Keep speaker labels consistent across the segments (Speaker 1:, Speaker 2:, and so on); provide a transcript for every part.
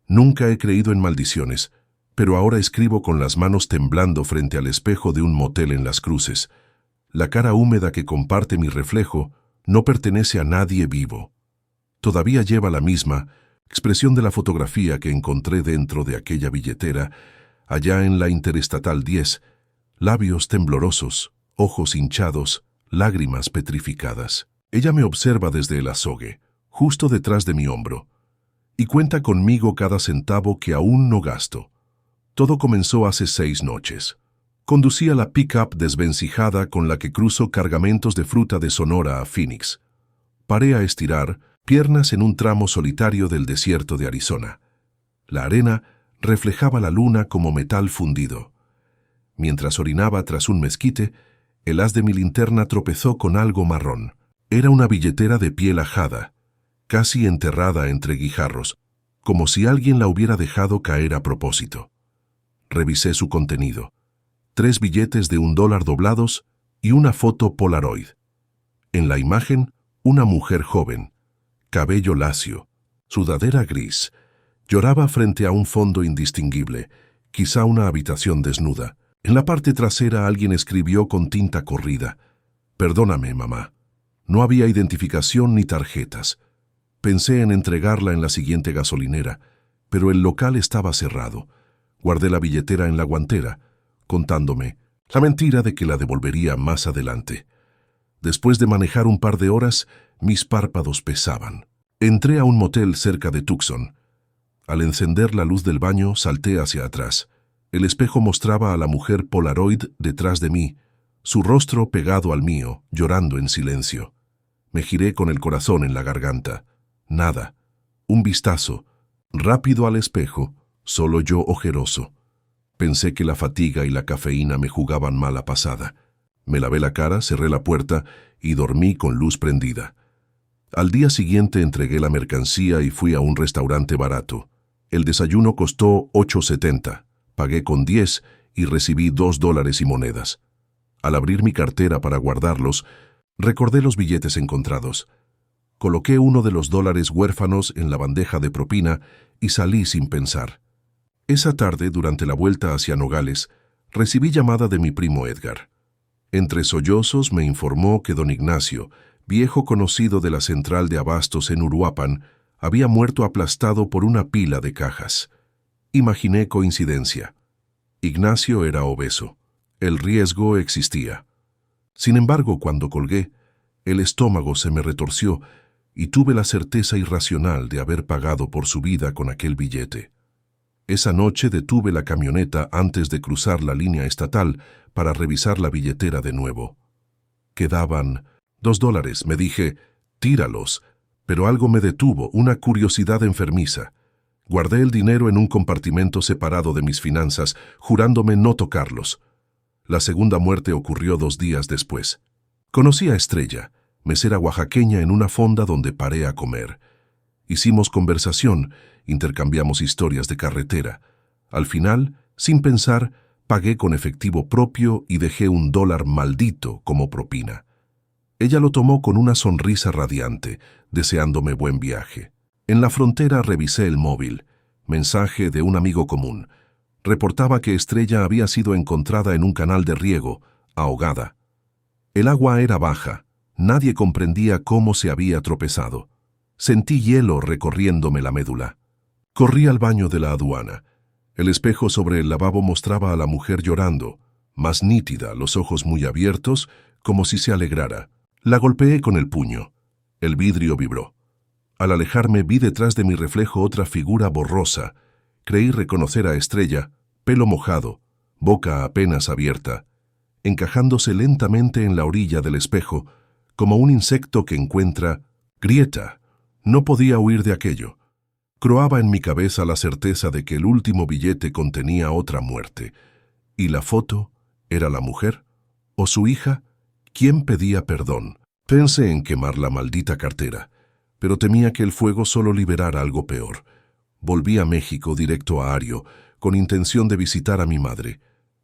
Speaker 1: Nunca he creído en maldiciones, pero ahora escribo con las manos temblando frente al espejo de un motel en Las Cruces. La cara húmeda que comparte mi reflejo no pertenece a nadie vivo. Todavía lleva la misma expresión de la fotografía que encontré dentro de aquella billetera, allá en la Interestatal 10, labios temblorosos, ojos hinchados, lágrimas petrificadas. Ella me observa desde el azogue, justo detrás de mi hombro, y cuenta conmigo cada centavo que aún no gasto. Todo comenzó hace 6 noches. Conducía la pick-up desvencijada con la que cruzo cargamentos de fruta de Sonora a Phoenix. Paré a estirar piernas en un tramo solitario del desierto de Arizona. La arena reflejaba la luna como metal fundido. Mientras orinaba tras un mezquite, el haz de mi linterna tropezó con algo marrón. Era una billetera de piel ajada, casi enterrada entre guijarros, como si alguien la hubiera dejado caer a propósito. Revisé su contenido. 3 billetes de $1 doblados y una foto Polaroid. En la imagen, una mujer joven, cabello lacio, sudadera gris, lloraba frente a un fondo indistinguible, quizá una habitación desnuda. En la parte trasera alguien escribió con tinta corrida: «Perdóname, mamá». No había identificación ni tarjetas. Pensé en entregarla en la siguiente gasolinera, pero el local estaba cerrado. Guardé la billetera en la guantera, contándome la mentira de que la devolvería más adelante. Después de manejar un par de horas, mis párpados pesaban. Entré a un motel cerca de Tucson. Al encender la luz del baño, salté hacia atrás. El espejo mostraba a la mujer Polaroid detrás de mí, su rostro pegado al mío, llorando en silencio. Me giré con el corazón en la garganta. Nada. Un vistazo, rápido al espejo, solo yo ojeroso. Pensé que la fatiga y la cafeína me jugaban mala pasada. Me lavé la cara, cerré la puerta y dormí con luz prendida. Al día siguiente entregué la mercancía y fui a un restaurante barato. El desayuno costó $8.70. Pagué con 10 y recibí $2 y monedas. Al abrir mi cartera para guardarlos, recordé los billetes encontrados. Coloqué uno de los $, huérfanos en la bandeja de propina y salí sin pensar. Esa tarde, durante la vuelta hacia Nogales, recibí llamada de mi primo Edgar. Entre sollozos me informó que don Ignacio, viejo conocido de la central de abastos en Uruapan, había muerto aplastado por una pila de cajas. Imaginé coincidencia. Ignacio era obeso. El riesgo existía. Sin embargo, cuando colgué, el estómago se me retorció y tuve la certeza irracional de haber pagado por su vida con aquel billete. Esa noche detuve la camioneta antes de cruzar la línea estatal para revisar la billetera de nuevo. Quedaban $2, me dije, tíralos, pero algo me detuvo, una curiosidad enfermiza. Guardé el dinero en un compartimento separado de mis finanzas, jurándome no tocarlos. La segunda muerte ocurrió 2 días después. Conocí a Estrella, mesera oaxaqueña en una fonda donde paré a comer. Hicimos conversación, intercambiamos historias de carretera. Al final, sin pensar, pagué con efectivo propio y dejé $1 maldito como propina. Ella lo tomó con una sonrisa radiante, deseándome buen viaje. En la frontera revisé el móvil. Mensaje de un amigo común. Reportaba que Estrella había sido encontrada en un canal de riego, ahogada. El agua era baja. Nadie comprendía cómo se había tropezado. Sentí hielo recorriéndome la médula. Corrí al baño de la aduana. El espejo sobre el lavabo mostraba a la mujer llorando, más nítida, los ojos muy abiertos, como si se alegrara. La golpeé con el puño. El vidrio vibró. Al alejarme vi detrás de mi reflejo otra figura borrosa. Creí reconocer a Estrella, pelo mojado, boca apenas abierta, encajándose lentamente en la orilla del espejo, como un insecto que encuentra grieta. No podía huir de aquello. Croaba en mi cabeza la certeza de que el último billete contenía otra muerte. ¿Y la foto era la mujer? ¿O su hija? ¿Quién pedía perdón? Pensé en quemar la maldita cartera, pero temía que el fuego solo liberara algo peor. Volví a México directo a Ario, con intención de visitar a mi madre.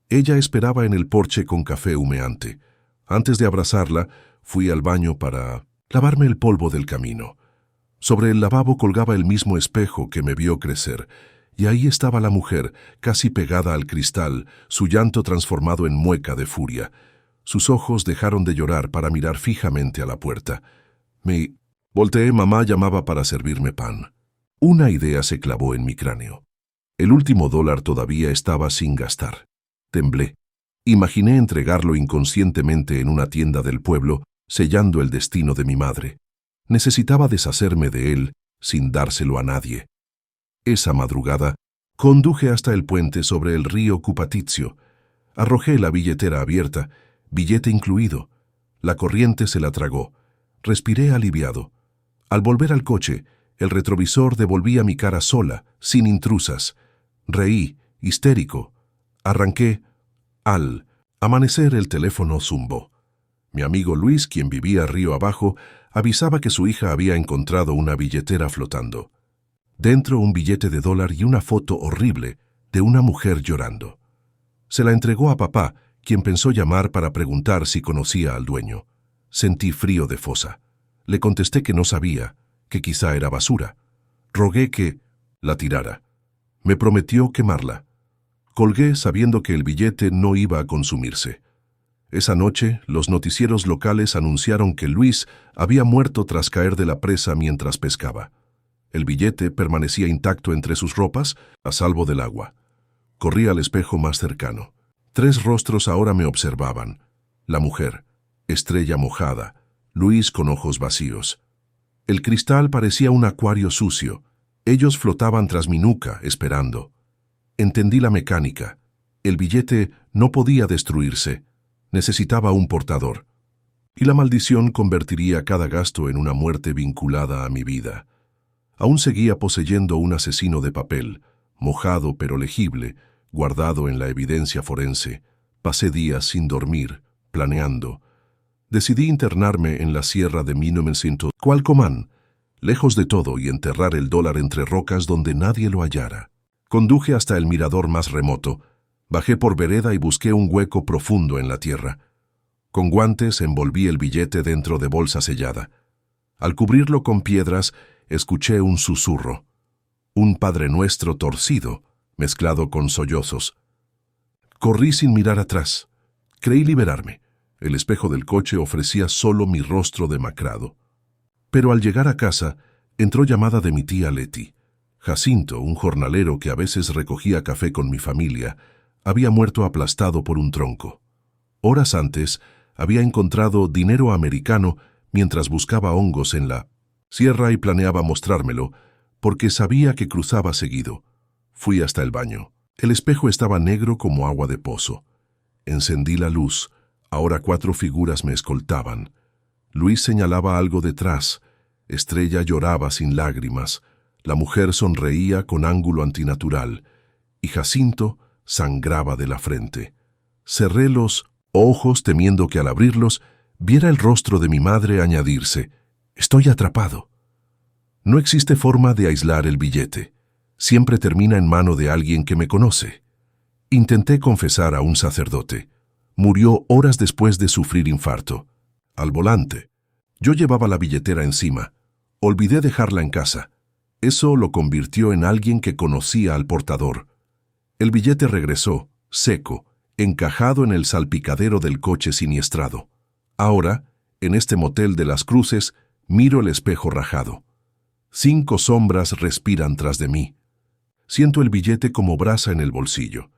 Speaker 1: Ella esperaba en el porche con café humeante. Antes de abrazarla, fui al baño para lavarme el polvo del camino. Sobre el lavabo colgaba el mismo espejo que me vio crecer, y ahí estaba la mujer, casi pegada al cristal, su llanto transformado en mueca de furia. Sus ojos dejaron de llorar para mirar fijamente a la puerta. Me volteé, mamá llamaba para servirme pan. Una idea se clavó en mi cráneo. El último dólar todavía estaba sin gastar. Temblé. Imaginé entregarlo inconscientemente en una tienda del pueblo, sellando el destino de mi madre. Necesitaba deshacerme de él sin dárselo a nadie. Esa madrugada, conduje hasta el puente sobre el río Cupatizio. Arrojé la billetera abierta, billete incluido. La corriente se la tragó. Respiré aliviado. Al volver al coche, el retrovisor devolvía mi cara sola, sin intrusas. Reí, histérico. Arranqué. Al amanecer el teléfono zumbó. Mi amigo Luis, quien vivía río abajo, avisaba que su hija había encontrado una billetera flotando. Dentro un billete de $1 y una foto horrible de una mujer llorando. Se la entregó a papá, quien pensó llamar para preguntar si conocía al dueño. Sentí frío de fosa. Le contesté que no sabía, que quizá era basura. Rogué que la tirara. Me prometió quemarla. Colgué sabiendo que el billete no iba a consumirse. Esa noche, los noticieros locales anunciaron que Luis había muerto tras caer de la presa mientras pescaba. El billete permanecía intacto entre sus ropas, a salvo del agua. Corrí al espejo más cercano. 3 rostros ahora me observaban. La mujer, Estrella mojada, Luis con ojos vacíos. El cristal parecía un acuario sucio. Ellos flotaban tras mi nuca, esperando. Entendí la mecánica. El billete no podía destruirse. Necesitaba un portador. Y la maldición convertiría cada gasto en una muerte vinculada a mi vida. Aún seguía poseyendo un asesino de papel, mojado pero legible, guardado en la evidencia forense. Pasé días sin dormir, planeando. Decidí internarme en la sierra de 1900, Cualcomán, lejos de todo, y enterrar el $1 entre rocas donde nadie lo hallara. Conduje hasta el mirador más remoto, bajé por vereda y busqué un hueco profundo en la tierra. Con guantes envolví el billete dentro de bolsa sellada. Al cubrirlo con piedras, escuché un susurro. Un Padre Nuestro torcido, mezclado con sollozos. Corrí sin mirar atrás. Creí liberarme. El espejo del coche ofrecía solo mi rostro demacrado. Pero al llegar a casa, entró llamada de mi tía Leti. Jacinto, un jornalero que a veces recogía café con mi familia, había muerto aplastado por un tronco. Horas antes, había encontrado dinero americano mientras buscaba hongos en la sierra y planeaba mostrármelo, porque sabía que cruzaba seguido. Fui hasta el baño. El espejo estaba negro como agua de pozo. Encendí la luz. Ahora 4 figuras me escoltaban. Luis señalaba algo detrás. Estrella lloraba sin lágrimas. La mujer sonreía con ángulo antinatural. Y Jacinto sangraba de la frente. Cerré los ojos temiendo que al abrirlos viera el rostro de mi madre añadirse. Estoy atrapado. No existe forma de aislar el billete. Siempre termina en mano de alguien que me conoce. Intenté confesar a un sacerdote. Murió horas después de sufrir infarto. Al volante. Yo llevaba la billetera encima. Olvidé dejarla en casa. Eso lo convirtió en alguien que conocía al portador. El billete regresó, seco, encajado en el salpicadero del coche siniestrado. Ahora, en este motel de las Cruces, miro el espejo rajado. 5 sombras respiran tras de mí. Siento el billete como brasa en el bolsillo.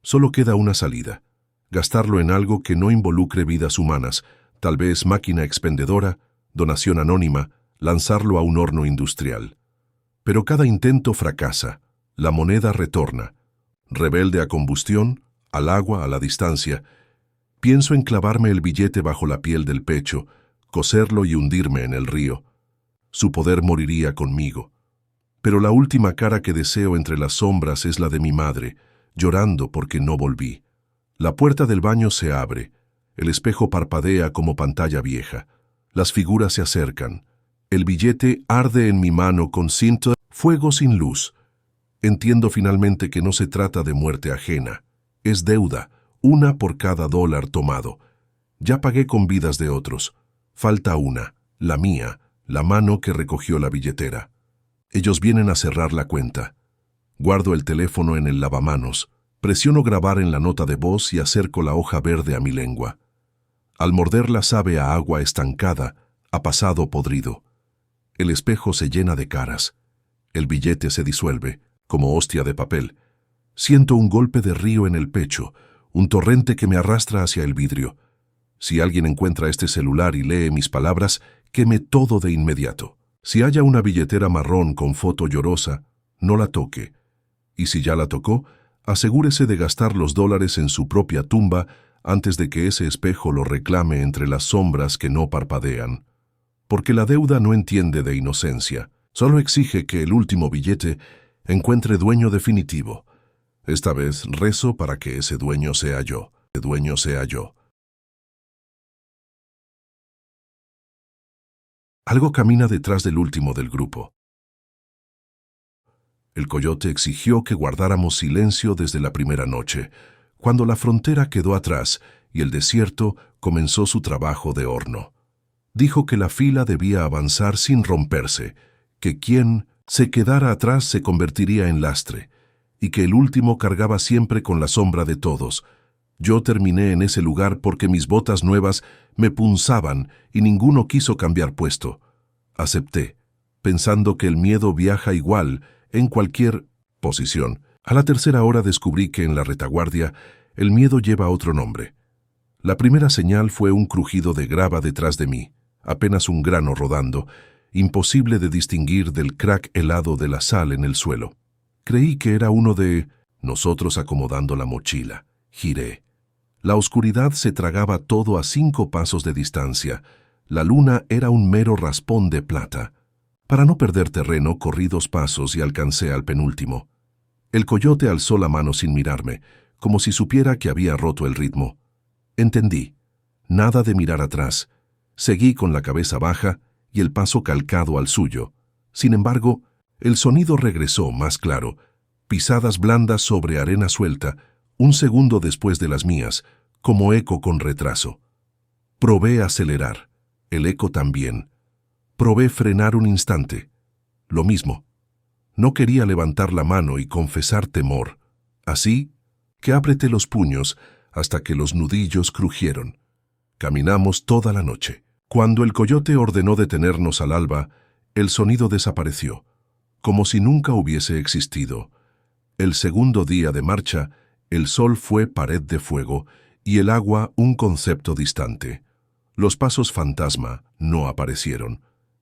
Speaker 1: Solo queda una salida. Gastarlo en algo que no involucre vidas humanas, tal vez máquina expendedora, donación anónima, lanzarlo a un horno industrial. Pero cada intento fracasa. La moneda retorna. Rebelde a combustión, al agua, a la distancia. Pienso en clavarme el billete bajo la piel del pecho, coserlo y hundirme en el río. Su poder moriría conmigo. Pero la última cara que deseo entre las sombras es la de mi madre, llorando porque no volví. La puerta del baño se abre. El espejo parpadea como pantalla vieja. Las figuras se acercan. El billete arde en mi mano con cinto, fuego sin luz. Entiendo finalmente que no se trata de muerte ajena. Es deuda, una por cada $1 tomado. Ya pagué con vidas de otros. Falta una, la mía, la mano que recogió la billetera. Ellos vienen a cerrar la cuenta. Guardo el teléfono en el lavamanos, presiono grabar en la nota de voz y acerco la hoja verde a mi lengua. Al morderla sabe a agua estancada, a pasado podrido. El espejo se llena de caras. El billete se disuelve, como hostia de papel. Siento un golpe de río en el pecho, un torrente que me arrastra hacia el vidrio. Si alguien encuentra este celular y lee mis palabras, queme todo de inmediato. Si haya una billetera marrón con foto llorosa, no la toque. Y si ya la tocó, asegúrese de gastar los dólares en su propia tumba antes de que ese espejo lo reclame entre las sombras que no parpadean. Porque la deuda no entiende de inocencia, solo exige que el último billete encuentre dueño definitivo. Esta vez rezo para que ese dueño sea yo, Algo camina detrás del último del grupo. El coyote exigió que guardáramos silencio desde la primera noche, cuando la frontera quedó atrás y el desierto comenzó su trabajo de horno. Dijo que la fila debía avanzar sin romperse, que quien se quedara atrás se convertiría en lastre, y que el último cargaba siempre con la sombra de todos. Yo terminé en ese lugar porque mis botas nuevas me punzaban y ninguno quiso cambiar puesto. Acepté, pensando que el miedo viaja igual en cualquier posición. A la tercera hora descubrí que en la retaguardia el miedo lleva otro nombre. La primera señal fue un crujido de grava detrás de mí, apenas un grano rodando, imposible de distinguir del crack helado de la sal en el suelo. Creí que era uno de nosotros acomodando la mochila. Giré. La oscuridad se tragaba todo a 5 pasos de distancia. La luna era un mero raspón de plata. Para no perder terreno, corrí 2 pasos y alcancé al penúltimo. El coyote alzó la mano sin mirarme, como si supiera que había roto el ritmo. Entendí. Nada de mirar atrás. Seguí con la cabeza baja y el paso calcado al suyo. Sin embargo, el sonido regresó más claro. Pisadas blandas sobre arena suelta, un segundo después de las mías, como eco con retraso. Probé acelerar. El eco también. Probé frenar un instante. Lo mismo. No quería levantar la mano y confesar temor. Así que apreté los puños hasta que los nudillos crujieron. Caminamos toda la noche. Cuando el coyote ordenó detenernos al alba, el sonido desapareció, como si nunca hubiese existido. El segundo día de marcha, el sol fue pared de fuego y el agua un concepto distante. Los pasos fantasma no aparecieron,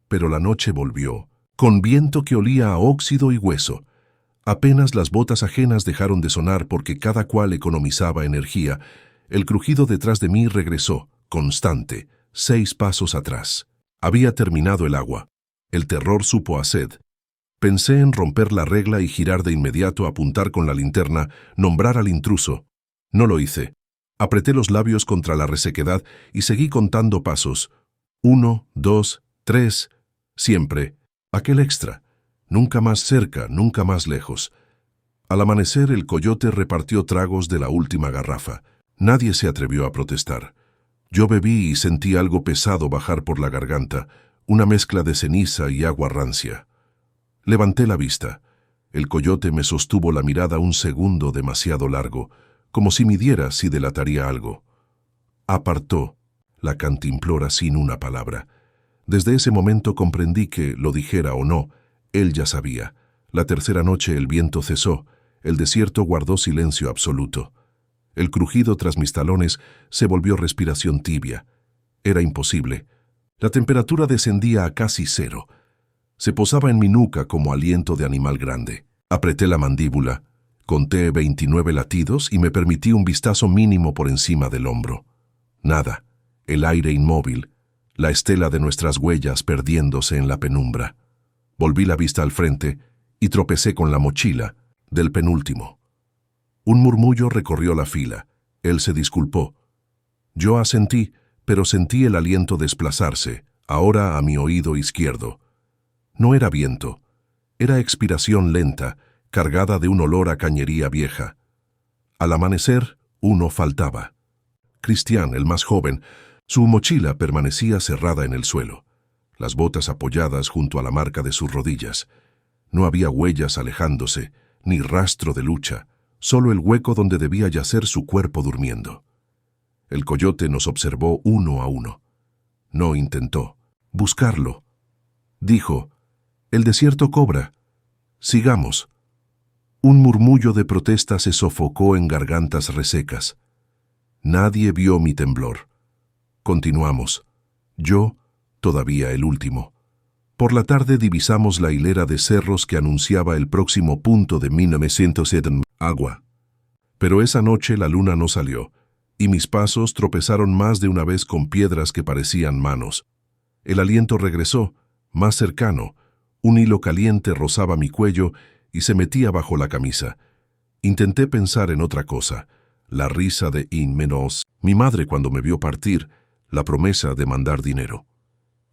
Speaker 1: pero la noche volvió, con viento que olía a óxido y hueso. Apenas las botas ajenas dejaron de sonar porque cada cual economizaba energía. El crujido detrás de mí regresó, constante, 6 pasos atrás. Había terminado el agua. El terror supo a sed. Pensé en romper la regla y girar de inmediato, apuntar con la linterna, nombrar al intruso. No lo hice. Apreté los labios contra la resequedad y seguí contando pasos. 1, 2, 3. Siempre. Aquel extra. Nunca más cerca, nunca más lejos. Al amanecer, el coyote repartió tragos de la última garrafa. Nadie se atrevió a protestar. Yo bebí y sentí algo pesado bajar por la garganta, una mezcla de ceniza y agua rancia. Levanté la vista. El coyote me sostuvo la mirada un segundo demasiado largo, como si midiera si delataría algo. Apartó la cantimplora sin una palabra. Desde ese momento comprendí que, lo dijera o no, él ya sabía. La tercera noche el viento cesó, el desierto guardó silencio absoluto. El crujido tras mis talones se volvió respiración tibia. Era imposible. La temperatura descendía a casi 0. Se posaba en mi nuca como aliento de animal grande. Apreté la mandíbula, conté 29 latidos y me permití un vistazo mínimo por encima del hombro. Nada. El aire inmóvil, la estela de nuestras huellas perdiéndose en la penumbra. Volví la vista al frente y tropecé con la mochila del penúltimo. Un murmullo recorrió la fila. Él se disculpó. Yo asentí, pero sentí el aliento desplazarse, ahora a mi oído izquierdo. No era viento. Era expiración lenta, cargada de un olor a cañería vieja. Al amanecer, uno faltaba. Cristián, el más joven, su mochila permanecía cerrada en el suelo. las botas apoyadas junto a la marca de sus rodillas. No había huellas alejándose, ni rastro de lucha, solo el hueco donde debía yacer su cuerpo durmiendo. El coyote nos observó uno a uno. No intentó buscarlo. Dijo: «El desierto cobra. Sigamos». Un murmullo de protesta se sofocó en gargantas resecas. Nadie vio mi temblor. Continuamos. Yo, todavía el último. Por la tarde divisamos la hilera de cerros que anunciaba el próximo punto de 1907, agua. Pero esa noche la luna no salió, y mis pasos tropezaron más de una vez con piedras que parecían manos. El aliento regresó, más cercano. Un hilo caliente rozaba mi cuello y se metía bajo la camisa. Intenté pensar en otra cosa, la risa de Inmenos, mi madre cuando me vio partir, la promesa de mandar dinero.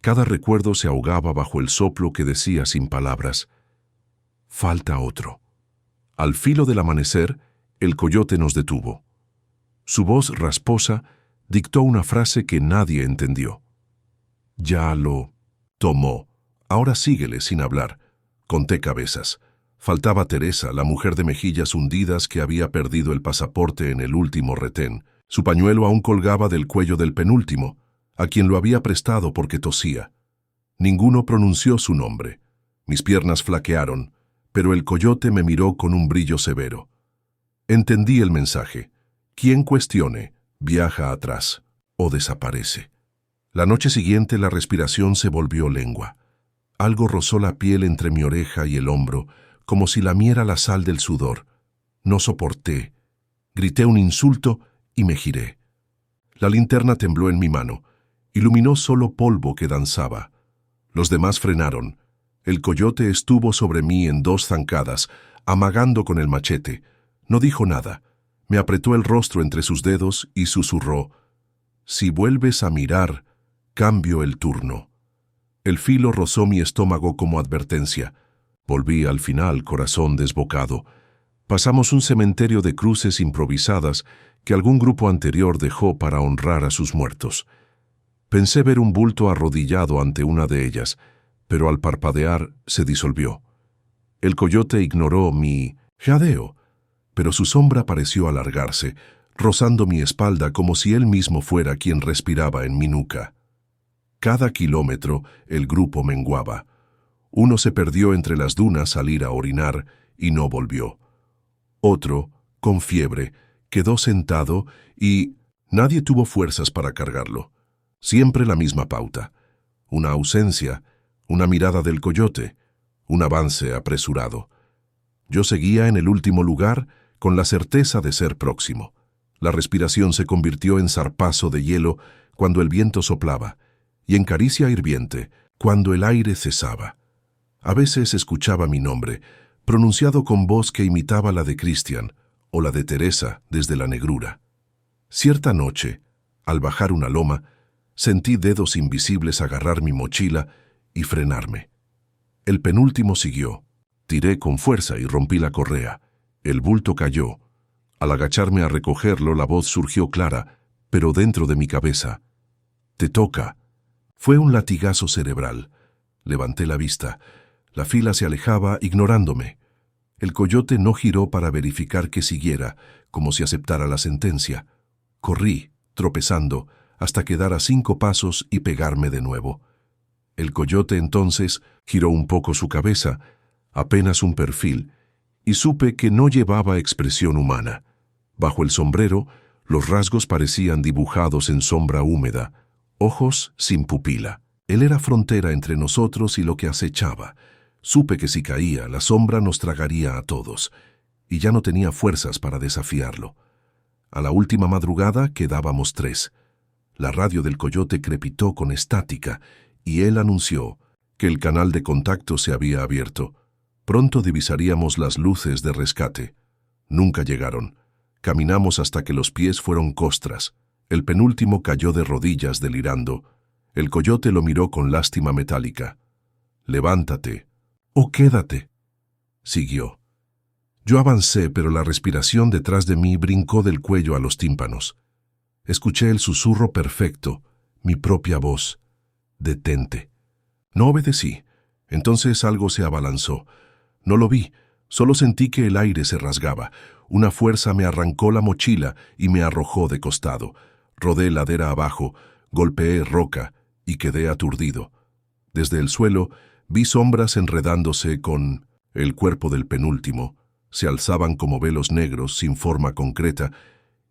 Speaker 1: Cada recuerdo se ahogaba bajo el soplo que decía sin palabras: «Falta otro». Al filo del amanecer, el coyote nos detuvo. Su voz rasposa dictó una frase que nadie entendió. «Ya lo tomó. Ahora síguele sin hablar». Conté cabezas. Faltaba Teresa, la mujer de mejillas hundidas que había perdido el pasaporte en el último retén. Su pañuelo aún colgaba del cuello del penúltimo, a quien lo había prestado porque tosía. Ninguno pronunció su nombre. Mis piernas flaquearon, pero el coyote me miró con un brillo severo. Entendí el mensaje. Quien cuestione, viaja atrás o desaparece. La noche siguiente la respiración se volvió lengua. Algo rozó la piel entre mi oreja y el hombro, como si lamiera la sal del sudor. No soporté. Grité un insulto y me giré. La linterna tembló en mi mano. Iluminó solo polvo que danzaba. Los demás frenaron. El coyote estuvo sobre mí en 2 zancadas, amagando con el machete. No dijo nada. Me apretó el rostro entre sus dedos y susurró: «Si vuelves a mirar, cambio el turno». El filo rozó mi estómago como advertencia. Volví al final, corazón desbocado. Pasamos un cementerio de cruces improvisadas que algún grupo anterior dejó para honrar a sus muertos. Pensé ver un bulto arrodillado ante una de ellas, pero al parpadear se disolvió. El coyote ignoró mi jadeo, pero su sombra pareció alargarse, rozando mi espalda como si él mismo fuera quien respiraba en mi nuca. Cada kilómetro el grupo menguaba. Uno se perdió entre las dunas al ir a orinar y no volvió. Otro, con fiebre, quedó sentado y nadie tuvo fuerzas para cargarlo. Siempre la misma pauta. Una ausencia, una mirada del coyote, un avance apresurado. Yo seguía en el último lugar con la certeza de ser próximo. La respiración se convirtió en zarpazo de hielo cuando el viento soplaba y en caricia hirviente cuando el aire cesaba. A veces escuchaba mi nombre, pronunciado con voz que imitaba la de Cristian o la de Teresa desde la negrura. Cierta noche, al bajar una loma, sentí dedos invisibles agarrar mi mochila y frenarme. El penúltimo siguió. Tiré con fuerza y rompí la correa. El bulto cayó. Al agacharme a recogerlo, la voz surgió clara, pero dentro de mi cabeza: «Te toca». Fue un latigazo cerebral. Levanté la vista. La fila se alejaba, ignorándome. El coyote no giró para verificar que siguiera, como si aceptara la sentencia. Corrí, tropezando, hasta quedar a 5 pasos y pegarme de nuevo. El coyote entonces giró un poco su cabeza, apenas un perfil, y supe que no llevaba expresión humana. Bajo el sombrero, los rasgos parecían dibujados en sombra húmeda, ojos sin pupila. Él era frontera entre nosotros y lo que acechaba. Supe que si caía, la sombra nos tragaría a todos, y ya no tenía fuerzas para desafiarlo. A la última madrugada quedábamos 3. La radio del coyote crepitó con estática, y él anunció que el canal de contacto se había abierto. Pronto divisaríamos las luces de rescate. Nunca llegaron. Caminamos hasta que los pies fueron costras. El penúltimo cayó de rodillas delirando. El coyote lo miró con lástima metálica. «Levántate o quédate», siguió. Yo avancé, pero la respiración detrás de mí brincó del cuello a los tímpanos. Escuché el susurro perfecto, mi propia voz: «Detente». No obedecí. Entonces algo se abalanzó. No lo vi, solo sentí que el aire se rasgaba. Una fuerza me arrancó la mochila y me arrojó de costado. Rodé ladera abajo, golpeé roca y quedé aturdido. Desde el suelo vi sombras enredándose con el cuerpo del penúltimo. Se alzaban como velos negros sin forma concreta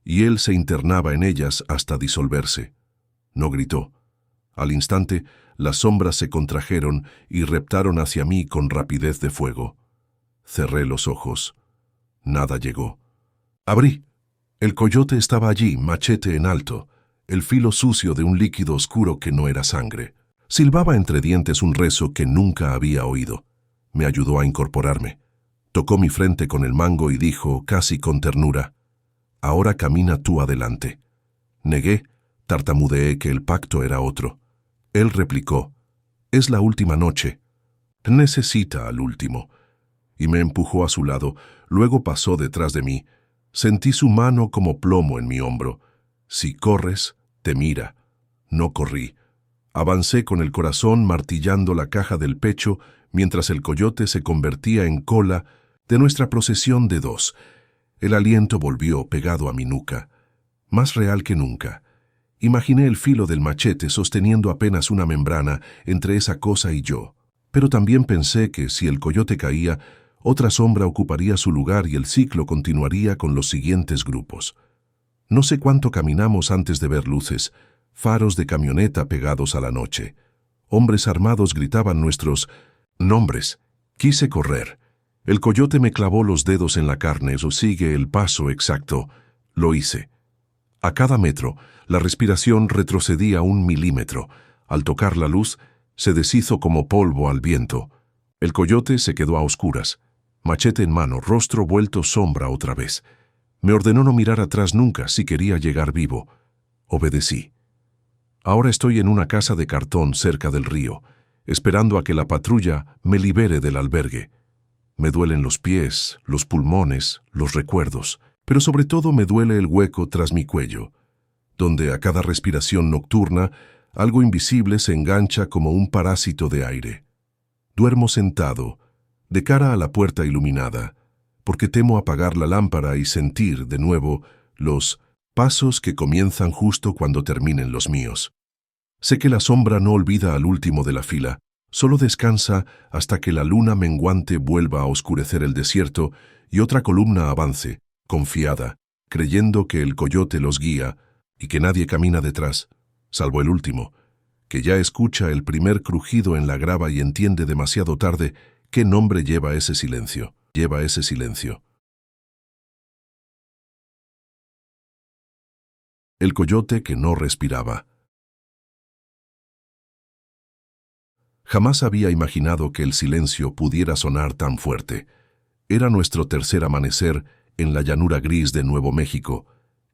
Speaker 1: y él se internaba en ellas hasta disolverse. No gritó. Al instante, las sombras se contrajeron y reptaron hacia mí con rapidez de fuego. Cerré los ojos. Nada llegó. Abrí. El coyote estaba allí, machete en alto, el filo sucio de un líquido oscuro que no era sangre. Silbaba entre dientes un rezo que nunca había oído. Me ayudó a incorporarme. Tocó mi frente con el mango y dijo, casi con ternura, «Ahora camina tú adelante». Negué, tartamudeé que el pacto era otro. Él replicó, «Es la última noche. Necesita al último». Y me empujó a su lado, luego pasó detrás de mí. Sentí su mano como plomo en mi hombro. Si corres, te mira. No corrí. Avancé con el corazón martillando la caja del pecho mientras el coyote se convertía en cola de nuestra procesión de dos. El aliento volvió pegado a mi nuca, más real que nunca. Imaginé el filo del machete sosteniendo apenas una membrana entre esa cosa y yo. Pero también pensé que si el coyote caía, otra sombra ocuparía su lugar y el ciclo continuaría con los siguientes grupos. No sé cuánto caminamos antes de ver luces, faros de camioneta pegados a la noche. Hombres armados gritaban nuestros nombres. Quise correr. El coyote me clavó los dedos en la carne. Sigue el paso exacto. Lo hice. A cada metro, la respiración retrocedía 1 milímetro. Al tocar la luz, se deshizo como polvo al viento. El coyote se quedó a oscuras. Machete en mano, rostro vuelto sombra otra vez. Me ordenó no mirar atrás nunca si quería llegar vivo. Obedecí. Ahora estoy en una casa de cartón cerca del río, esperando a que la patrulla me libere del albergue. Me duelen los pies, los pulmones, los recuerdos, pero sobre todo me duele el hueco tras mi cuello, donde a cada respiración nocturna algo invisible se engancha como un parásito de aire. Duermo sentado, de cara a la puerta iluminada, porque temo apagar la lámpara y sentir, de nuevo, los pasos que comienzan justo cuando terminen los míos. Sé que la sombra no olvida al último de la fila, solo descansa hasta que la luna menguante vuelva a oscurecer el desierto y otra columna avance, confiada, creyendo que el coyote los guía y que nadie camina detrás, salvo el último, que ya escucha el primer crujido en la grava y entiende demasiado tarde qué nombre lleva ese silencio. Lleva ese silencio. El coyote que no respiraba. Jamás había imaginado que el silencio pudiera sonar tan fuerte. Era nuestro tercer amanecer en la llanura gris de Nuevo México,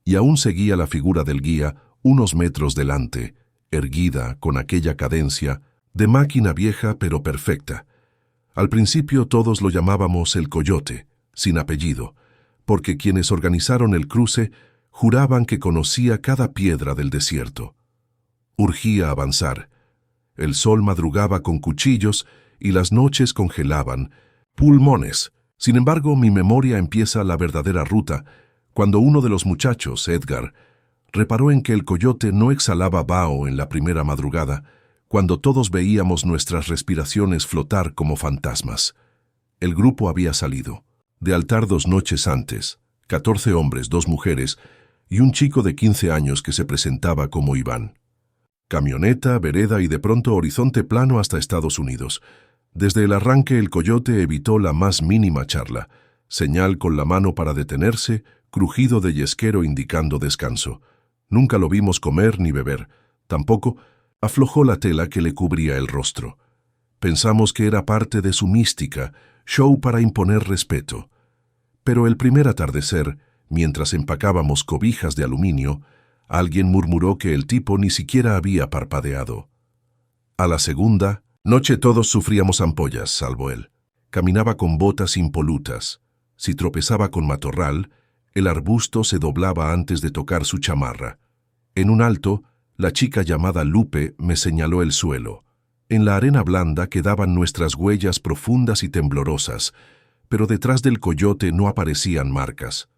Speaker 1: y aún seguía la figura del guía unos metros delante, erguida con aquella cadencia de máquina vieja pero perfecta. Al principio todos lo llamábamos el coyote, sin apellido, porque quienes organizaron el cruce juraban que conocía cada piedra del desierto. Urgía avanzar. El sol madrugaba con cuchillos y las noches congelaban pulmones. Sin embargo, mi memoria empieza la verdadera ruta cuando uno de los muchachos, Edgar, reparó en que el coyote no exhalaba vaho en la primera madrugada, cuando todos veíamos nuestras respiraciones flotar como fantasmas. El grupo había salido. De altar 2 noches antes, 14 hombres, 2 mujeres y un chico de 15 años que se presentaba como Iván. Camioneta, vereda y de pronto horizonte plano hasta Estados Unidos. Desde el arranque el coyote evitó la más mínima charla. Señal con la mano para detenerse, crujido de yesquero indicando descanso. Nunca lo vimos comer ni beber. Tampoco aflojó la tela que le cubría el rostro. Pensamos que era parte de su mística, show para imponer respeto. Pero el primer atardecer, mientras empacábamos cobijas de aluminio, alguien murmuró que el tipo ni siquiera había parpadeado. A la segunda noche todos sufríamos ampollas, salvo él. Caminaba con botas impolutas. Si tropezaba con matorral, el arbusto se doblaba antes de tocar su chamarra. En un alto, la chica llamada Lupe me señaló el suelo. En la arena blanda quedaban nuestras huellas profundas y temblorosas, pero detrás del coyote no aparecían marcas.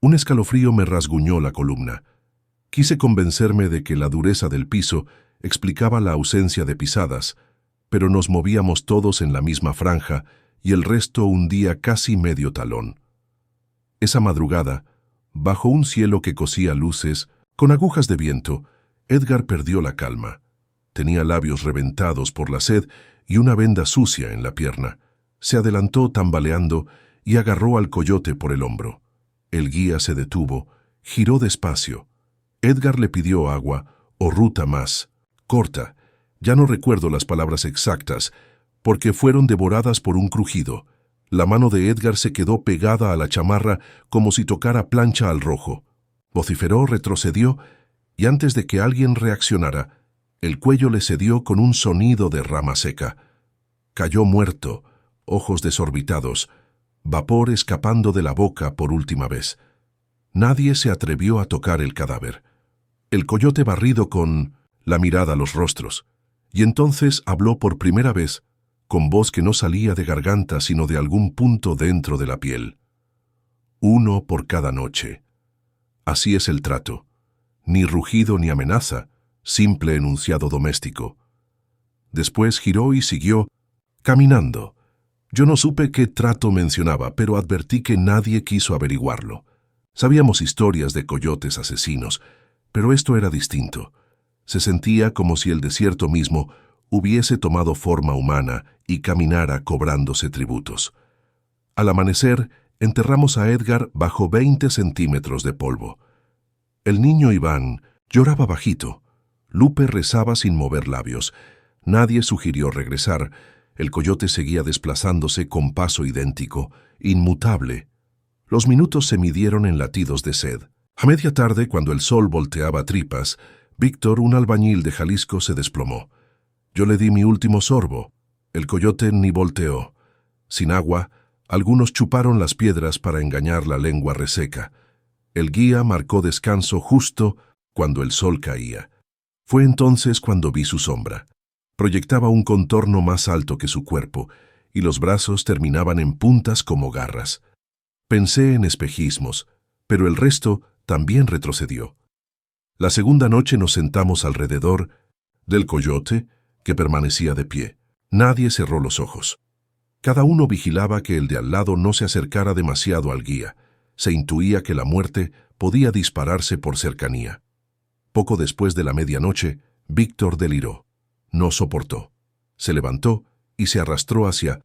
Speaker 1: Un escalofrío me rasguñó la columna. Quise convencerme de que la dureza del piso explicaba la ausencia de pisadas, pero nos movíamos todos en la misma franja y el resto hundía casi medio talón. Esa madrugada, bajo un cielo que cosía luces, con agujas de viento, Edgar perdió la calma. Tenía labios reventados por la sed y una venda sucia en la pierna. Se adelantó tambaleando y agarró al coyote por el hombro. El guía se detuvo, giró despacio. Edgar le pidió agua o ruta más, corta. Ya no recuerdo las palabras exactas, porque fueron devoradas por un crujido. La mano de Edgar se quedó pegada a la chamarra como si tocara plancha al rojo. Vociferó, retrocedió, y antes de que alguien reaccionara, el cuello le cedió con un sonido de rama seca. Cayó muerto, ojos desorbitados, vapor escapando de la boca por última vez. Nadie se atrevió a tocar el cadáver. El coyote barrido con la mirada a los rostros, y entonces habló por primera vez, con voz que no salía de garganta sino de algún punto dentro de la piel. 1 por cada noche. Así es el trato. Ni rugido ni amenaza, simple enunciado doméstico. Después giró y siguió, caminando. Yo no supe qué trato mencionaba, pero advertí que nadie quiso averiguarlo. Sabíamos historias de coyotes asesinos, pero esto era distinto. Se sentía como si el desierto mismo hubiese tomado forma humana y caminara cobrándose tributos. Al amanecer, enterramos a Edgar bajo 20 centímetros de polvo. El niño Iván lloraba bajito. Lupe rezaba sin mover labios. Nadie sugirió regresar. El coyote seguía desplazándose con paso idéntico, inmutable. Los minutos se midieron en latidos de sed. A media tarde, cuando el sol volteaba tripas, Víctor, un albañil de Jalisco, se desplomó. Yo le di mi último sorbo. El coyote ni volteó. Sin agua, algunos chuparon las piedras para engañar la lengua reseca. El guía marcó descanso justo cuando el sol caía. Fue entonces cuando vi su sombra. Proyectaba un contorno más alto que su cuerpo, y los brazos terminaban en puntas como garras. Pensé en espejismos, pero el resto también retrocedió. La segunda noche nos sentamos alrededor del coyote, que permanecía de pie. Nadie cerró los ojos. Cada uno vigilaba que el de al lado no se acercara demasiado al guía. Se intuía que la muerte podía dispararse por cercanía. Poco después de la medianoche, Víctor deliró. No soportó. Se levantó y se arrastró hacia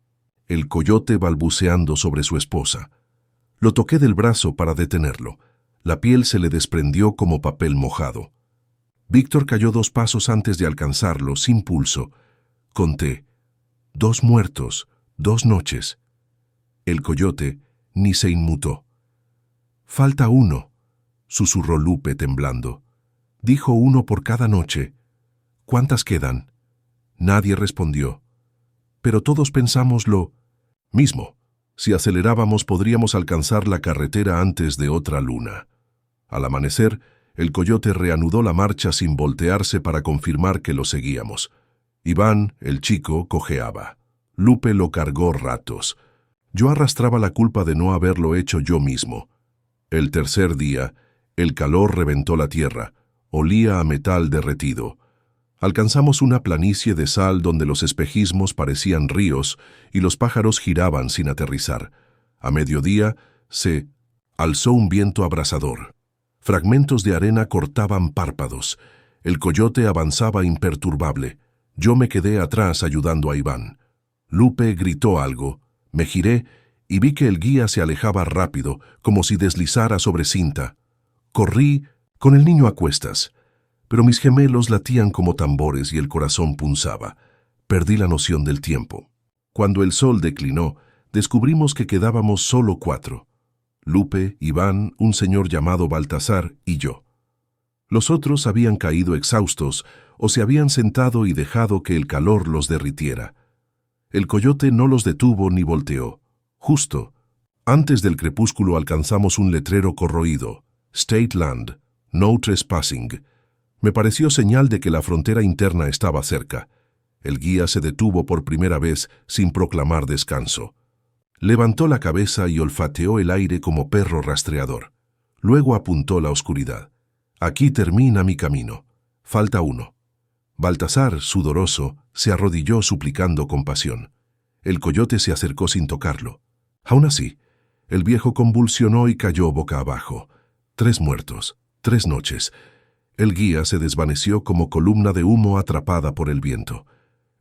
Speaker 1: el coyote balbuceando sobre su esposa. Lo toqué del brazo para detenerlo. La piel se le desprendió como papel mojado. Víctor cayó 2 pasos antes de alcanzarlo, sin pulso. Conté. 2 muertos, 2 noches. El coyote ni se inmutó. «Falta 1», susurró Lupe temblando. Dijo 1 por cada noche. «¿Cuántas quedan?» Nadie respondió. Pero todos pensamos lo mismo. Si acelerábamos podríamos alcanzar la carretera antes de otra luna. Al amanecer, el coyote reanudó la marcha sin voltearse para confirmar que lo seguíamos. Iván, el chico, cojeaba. Lupe lo cargó ratos. Yo arrastraba la culpa de no haberlo hecho yo mismo. El tercer día, el calor reventó la tierra. Olía a metal derretido. Alcanzamos una planicie de sal donde los espejismos parecían ríos y los pájaros giraban sin aterrizar. A mediodía se alzó un viento abrasador. Fragmentos de arena cortaban párpados. El coyote avanzaba imperturbable. Yo me quedé atrás ayudando a Iván. Lupe gritó algo. Me giré y vi que el guía se alejaba rápido, como si deslizara sobre cinta. Corrí con el niño a cuestas, pero mis gemelos latían como tambores y el corazón punzaba. Perdí la noción del tiempo. Cuando el sol declinó, descubrimos que quedábamos solo 4. Lupe, Iván, un señor llamado Baltasar y yo. Los otros habían caído exhaustos o se habían sentado y dejado que el calor los derritiera. El coyote no los detuvo ni volteó. Justo antes del crepúsculo alcanzamos un letrero corroído. State Land, no trespassing. Me pareció señal de que la frontera interna estaba cerca. El guía se detuvo por primera vez sin proclamar descanso. Levantó la cabeza y olfateó el aire como perro rastreador. Luego apuntó la oscuridad. Aquí termina mi camino. Falta uno. Baltasar, sudoroso, se arrodilló suplicando compasión. El coyote se acercó sin tocarlo. Aún así, el viejo convulsionó y cayó boca abajo. 3 muertos, 3 noches. El guía se desvaneció como columna de humo atrapada por el viento.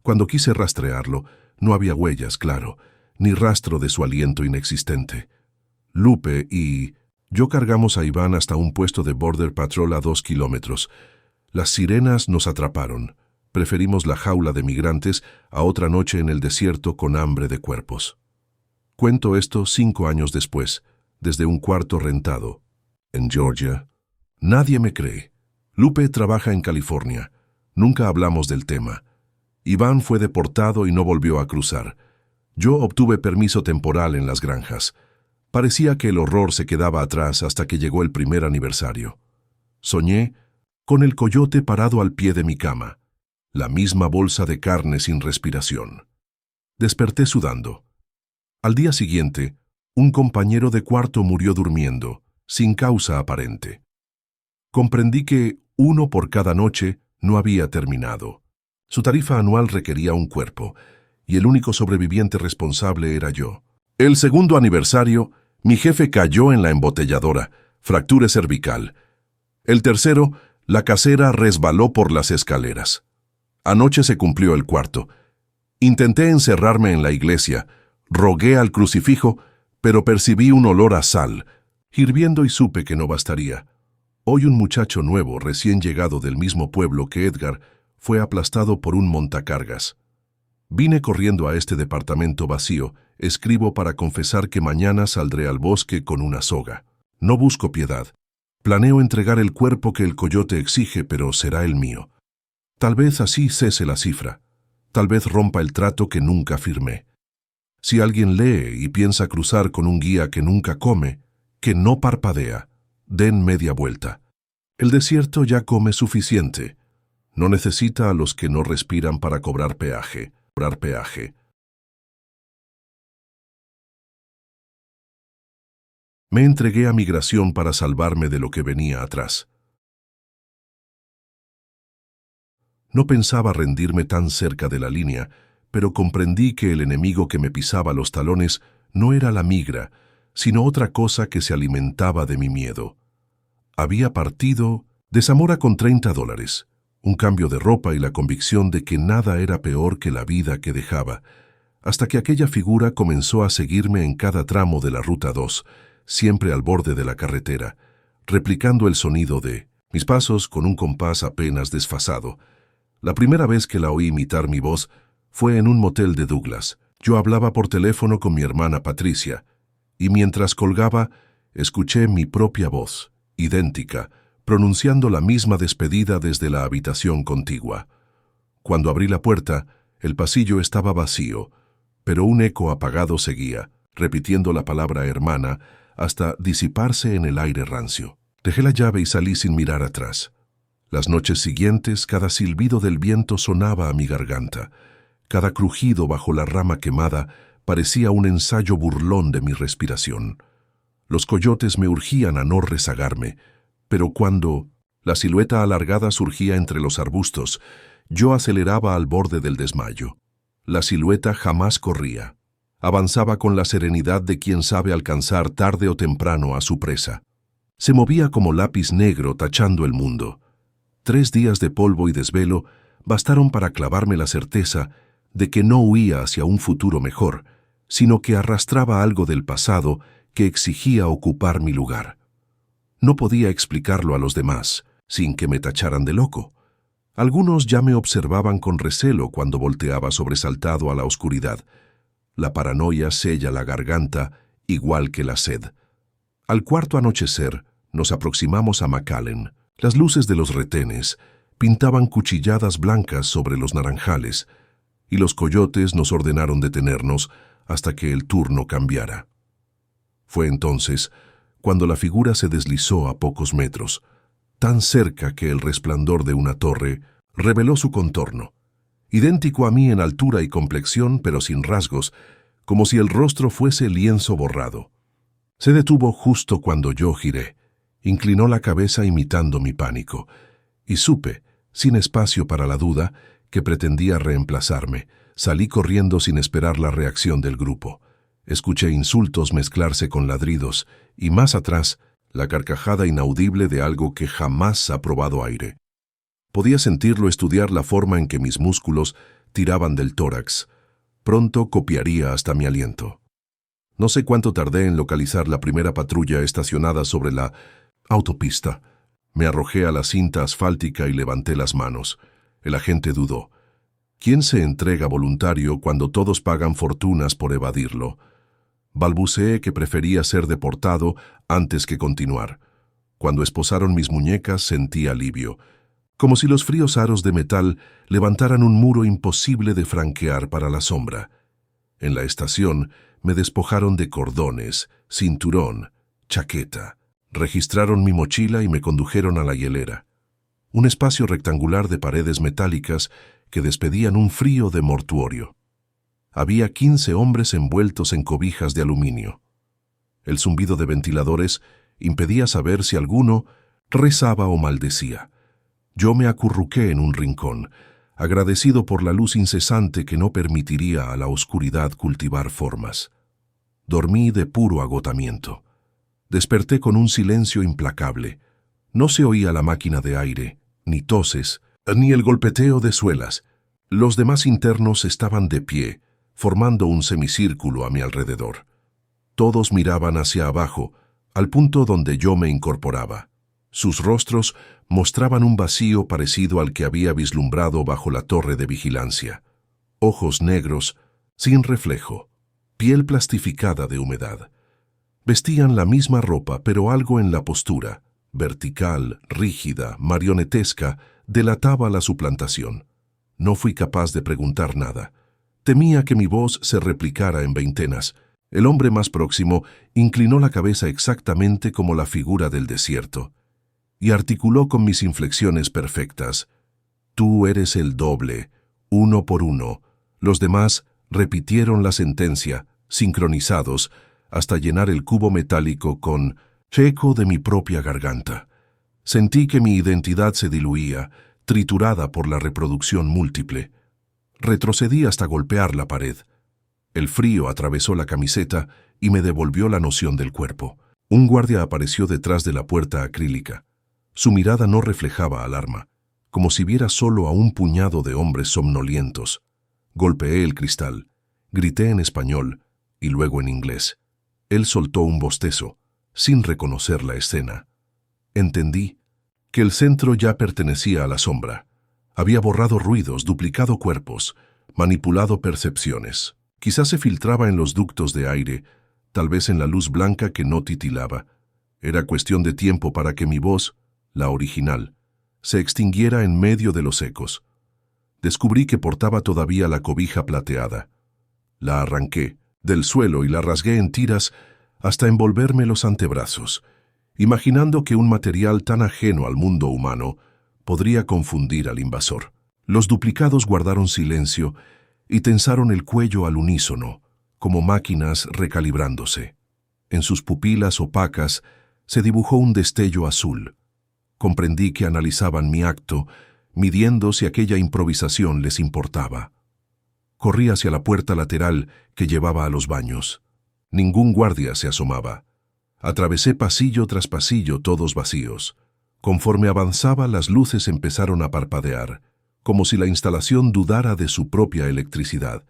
Speaker 1: Cuando quise rastrearlo, no había huellas, claro, ni rastro de su aliento inexistente. Lupe y yo cargamos a Iván hasta un puesto de Border Patrol a 2 kilómetros. Las sirenas nos atraparon. Preferimos la jaula de migrantes a otra noche en el desierto con hambre de cuerpos. Cuento esto 5 años después, desde un cuarto rentado, en Georgia. Nadie me cree. Lupe trabaja en California. Nunca hablamos del tema. Iván fue deportado y no volvió a cruzar. Yo obtuve permiso temporal en las granjas. Parecía que el horror se quedaba atrás hasta que llegó el primer aniversario. Soñé con el coyote parado al pie de mi cama, la misma bolsa de carne sin respiración. Desperté sudando. Al día siguiente, un compañero de cuarto murió durmiendo, sin causa aparente. Comprendí que 1 por cada noche no había terminado. Su tarifa anual requería un cuerpo, y el único sobreviviente responsable era yo. El segundo aniversario, mi jefe cayó en la embotelladora, fractura cervical. El tercero, la casera resbaló por las escaleras. Anoche se cumplió el cuarto. Intenté encerrarme en la iglesia, rogué al crucifijo, pero percibí un olor a sal, hirviendo y supe que no bastaría. Hoy un muchacho nuevo, recién llegado del mismo pueblo que Edgar, fue aplastado por un montacargas. Vine corriendo a este departamento vacío, escribo para confesar que mañana saldré al bosque con una soga. No busco piedad. Planeo entregar el cuerpo que el coyote exige, pero será el mío. Tal vez así cese la cifra. Tal vez rompa el trato que nunca firmé. Si alguien lee y piensa cruzar con un guía que nunca come, que no parpadea, den media vuelta. El desierto ya come suficiente. No necesita a los que no respiran para cobrar peaje. Me entregué a migración para salvarme de lo que venía atrás. No pensaba rendirme tan cerca de la línea, pero comprendí que el enemigo que me pisaba los talones no era la migra, sino otra cosa que se alimentaba de mi miedo. Había partido de Zamora con $30, un cambio de ropa y la convicción de que nada era peor que la vida que dejaba, hasta que aquella figura comenzó a seguirme en cada tramo de la Ruta 2, siempre al borde de la carretera, replicando el sonido de mis pasos con un compás apenas desfasado. La primera vez que la oí imitar mi voz fue en un motel de Douglas. Yo hablaba por teléfono con mi hermana Patricia, y mientras colgaba, escuché mi propia voz, idéntica, pronunciando la misma despedida desde la habitación contigua. Cuando abrí la puerta, el pasillo estaba vacío, pero un eco apagado seguía, repitiendo la palabra hermana, hasta disiparse en el aire rancio. Dejé la llave y salí sin mirar atrás. Las noches siguientes, cada silbido del viento sonaba a mi garganta. Cada crujido bajo la rama quemada parecía un ensayo burlón de mi respiración. Los coyotes me urgían a no rezagarme, pero cuando la silueta alargada surgía entre los arbustos, yo aceleraba al borde del desmayo. La silueta jamás corría. Avanzaba con la serenidad de quien sabe alcanzar tarde o temprano a su presa. Se movía como lápiz negro tachando el mundo. 3 días de polvo y desvelo bastaron para clavarme la certeza de que no huía hacia un futuro mejor, sino que arrastraba algo del pasado que exigía ocupar mi lugar. No podía explicarlo a los demás, sin que me tacharan de loco. Algunos ya me observaban con recelo cuando volteaba sobresaltado a la oscuridad. La paranoia sella la garganta, igual que la sed. Al cuarto anochecer, nos aproximamos a McAllen. Las luces de los retenes pintaban cuchilladas blancas sobre los naranjales, y los coyotes nos ordenaron detenernos hasta que el turno cambiara. Fue entonces cuando la figura se deslizó a pocos metros, tan cerca que el resplandor de una torre reveló su contorno. idéntico a mí en altura y complexión, pero sin rasgos, como si el rostro fuese lienzo borrado. Se detuvo justo cuando yo giré. Inclinó la cabeza imitando mi pánico, y supe, sin espacio para la duda, que pretendía reemplazarme. Salí corriendo sin esperar la reacción del grupo. Escuché insultos mezclarse con ladridos, y más atrás, la carcajada inaudible de algo que jamás ha probado aire. Podía sentirlo estudiar la forma en que mis músculos tiraban del tórax. Pronto copiaría hasta mi aliento. No sé cuánto tardé en localizar la primera patrulla estacionada sobre la autopista. Me arrojé a la cinta asfáltica y levanté las manos. El agente dudó. ¿Quién se entrega voluntario cuando todos pagan fortunas por evadirlo? Balbuceé que prefería ser deportado antes que continuar. Cuando esposaron mis muñecas sentí alivio, como si los fríos aros de metal levantaran un muro imposible de franquear para la sombra. En la estación me despojaron de cordones, cinturón, chaqueta. Registraron mi mochila y me condujeron a la hielera. Un espacio rectangular de paredes metálicas que despedían un frío de mortuorio. Había 15 hombres envueltos en cobijas de aluminio. El zumbido de ventiladores impedía saber si alguno rezaba o maldecía. Yo me acurruqué en un rincón, agradecido por la luz incesante que no permitiría a la oscuridad cultivar formas. Dormí de puro agotamiento. Desperté con un silencio implacable. No se oía la máquina de aire, ni toses, ni el golpeteo de suelas. Los demás internos estaban de pie, formando un semicírculo a mi alrededor. Todos miraban hacia abajo, al punto donde yo me incorporaba. Sus rostros mostraban un vacío parecido al que había vislumbrado bajo la torre de vigilancia. Ojos negros, sin reflejo, piel plastificada de humedad. Vestían la misma ropa, pero algo en la postura, vertical, rígida, marionetesca, delataba la suplantación. No fui capaz de preguntar nada. Temía que mi voz se replicara en veintenas. El hombre más próximo inclinó la cabeza exactamente como la figura del desierto y articuló con mis inflexiones perfectas: «Tú eres el doble, uno por uno». Los demás repitieron la sentencia, sincronizados, hasta llenar el cubo metálico con eco de mi propia garganta. Sentí que mi identidad se diluía, triturada por la reproducción múltiple. Retrocedí hasta golpear la pared. El frío atravesó la camiseta y me devolvió la noción del cuerpo. Un guardia apareció detrás de la puerta acrílica. Su mirada no reflejaba alarma, como si viera solo a un puñado de hombres somnolientos. Golpeé el cristal, grité en español y luego en inglés. Él soltó un bostezo, sin reconocer la escena. Entendí que el centro ya pertenecía a la sombra. Había borrado ruidos, duplicado cuerpos, manipulado percepciones. Quizás se filtraba en los ductos de aire, tal vez en la luz blanca que no titilaba. Era cuestión de tiempo para que mi voz, la original, se extinguiera en medio de los ecos. Descubrí que portaba todavía la cobija plateada. La arranqué del suelo y la rasgué en tiras hasta envolverme los antebrazos, imaginando que un material tan ajeno al mundo humano podría confundir al invasor. Los duplicados guardaron silencio y tensaron el cuello al unísono, como máquinas recalibrándose. En sus pupilas opacas se dibujó un destello azul. Comprendí que analizaban mi acto, midiendo si aquella improvisación les importaba. Corrí hacia la puerta lateral que llevaba a los baños. Ningún guardia se asomaba. Atravesé pasillo tras pasillo, todos vacíos. Conforme avanzaba, las luces empezaron a parpadear, como si la instalación dudara de su propia electricidad.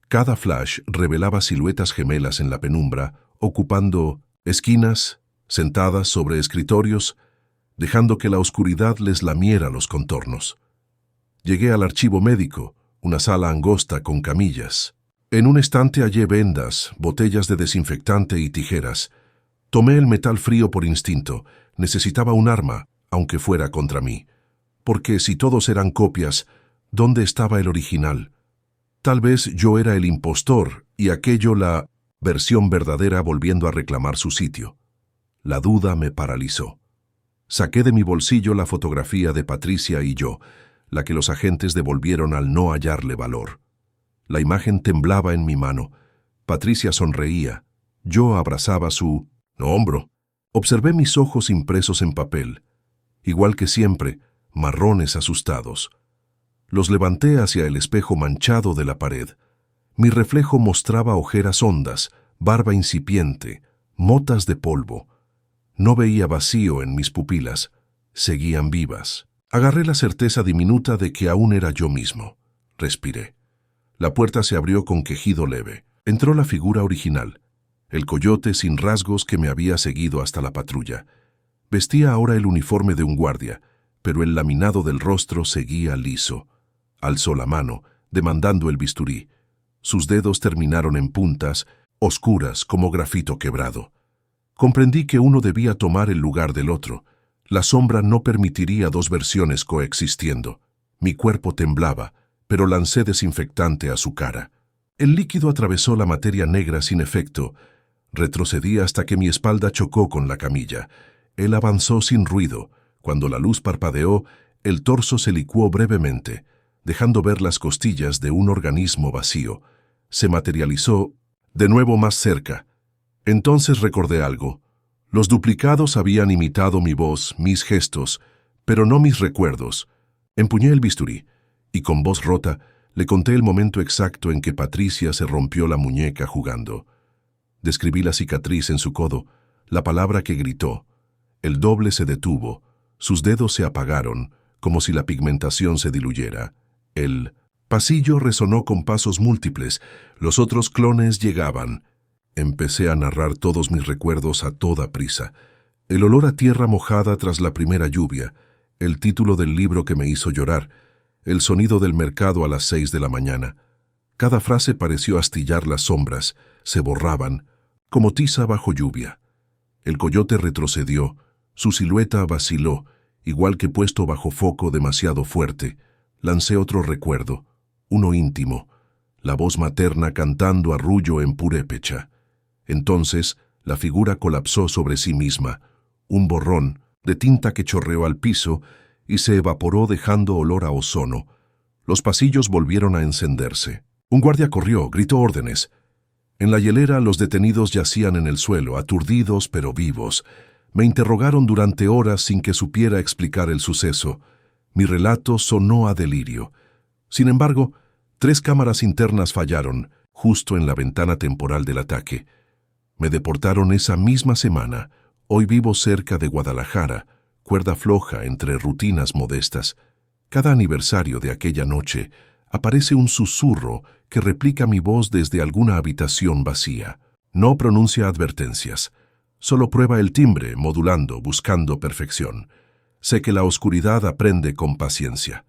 Speaker 1: Cada flash revelaba siluetas gemelas en la penumbra, ocupando esquinas, sentadas sobre escritorios, dejando que la oscuridad les lamiera los contornos. Llegué al archivo médico, una sala angosta con camillas. En un estante hallé vendas, botellas de desinfectante y tijeras. Tomé el metal frío por instinto. Necesitaba un arma, aunque fuera contra mí. Porque si todos eran copias, ¿dónde estaba el original? Tal vez yo era el impostor y aquello la versión verdadera volviendo a reclamar su sitio. La duda me paralizó. Saqué de mi bolsillo la fotografía de Patricia y yo. la que los agentes devolvieron al no hallarle valor. La imagen temblaba en mi mano. Patricia sonreía. Yo abrazaba su hombro. Observé mis ojos impresos en papel. Igual que siempre, marrones asustados. Los levanté hacia el espejo manchado de la pared. Mi reflejo mostraba ojeras hondas, barba incipiente, motas de polvo. No veía vacío en mis pupilas. Seguían vivas. Agarré la certeza diminuta de que aún era yo mismo. Respiré. La puerta se abrió con quejido leve. Entró la figura original, el coyote sin rasgos que me había seguido hasta la patrulla. Vestía ahora el uniforme de un guardia, pero el laminado del rostro seguía liso. Alzó la mano, demandando el bisturí. Sus dedos terminaron en puntas, oscuras como grafito quebrado. Comprendí que uno debía tomar el lugar del otro. La sombra no permitiría dos versiones coexistiendo. Mi cuerpo temblaba, pero lancé desinfectante a su cara. El líquido atravesó la materia negra sin efecto. Retrocedí hasta que mi espalda chocó con la camilla. Él avanzó sin ruido. Cuando la luz parpadeó, el torso se licuó brevemente, dejando ver las costillas de un organismo vacío. Se materializó de nuevo más cerca. Entonces recordé algo. Los duplicados habían imitado mi voz, mis gestos, pero no mis recuerdos. Empuñé el bisturí, y con voz rota le conté el momento exacto en que Patricia se rompió la muñeca jugando. Describí la cicatriz en su codo, la palabra que gritó. El doble se detuvo, sus dedos se apagaron, como si la pigmentación se diluyera. El pasillo resonó con pasos múltiples, los otros clones llegaban. Empecé a narrar todos mis recuerdos a toda prisa. El olor a tierra mojada tras la primera lluvia, el título del libro que me hizo llorar, el sonido del mercado a las 6 de la mañana. Cada frase pareció astillar las sombras, se borraban, como tiza bajo lluvia. El coyote retrocedió, su silueta vaciló, igual que puesto bajo foco demasiado fuerte. Lancé otro recuerdo, uno íntimo, la voz materna cantando arrullo en purépecha. Entonces, la figura colapsó sobre sí misma, un borrón de tinta que chorreó al piso y se evaporó dejando olor a ozono. Los pasillos volvieron a encenderse. Un guardia corrió, gritó órdenes. En la hielera los detenidos yacían en el suelo, aturdidos pero vivos. Me interrogaron durante horas sin que supiera explicar el suceso. Mi relato sonó a delirio. Sin embargo, 3 cámaras internas fallaron, justo en la ventana temporal del ataque. Me deportaron esa misma semana. Hoy vivo cerca de Guadalajara, cuerda floja entre rutinas modestas. Cada aniversario de aquella noche aparece un susurro que replica mi voz desde alguna habitación vacía. No pronuncia advertencias. Solo prueba el timbre, modulando, buscando perfección. Sé que la oscuridad aprende con paciencia.